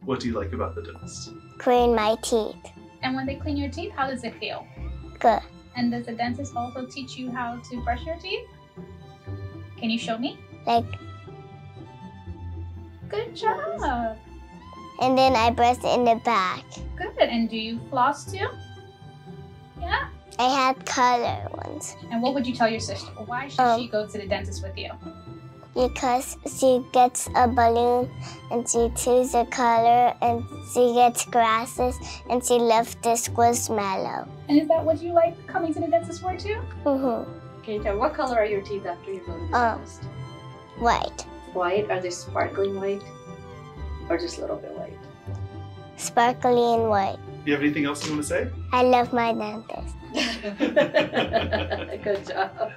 What do you like about the dentist? Clean my teeth. And when they clean your teeth, how does it feel? Good. And does the dentist also teach you how to brush your teeth? Can you show me? Like, Good job. and then I brush in the back. Good. And do you floss too? Yeah. I had color ones And what would you tell your sister? Why should she go to the dentist with you? because she gets a balloon and she chooses a color and she gets glasses and she loves the squishmallow. And is that what you like coming to the dentist for too? Can you tell what color are your teeth after you go to the dentist? White. White? Are they sparkling white? Or just a little bit white? Sparkly and white. Do you have anything else you want to say? I love my dentist. Good job.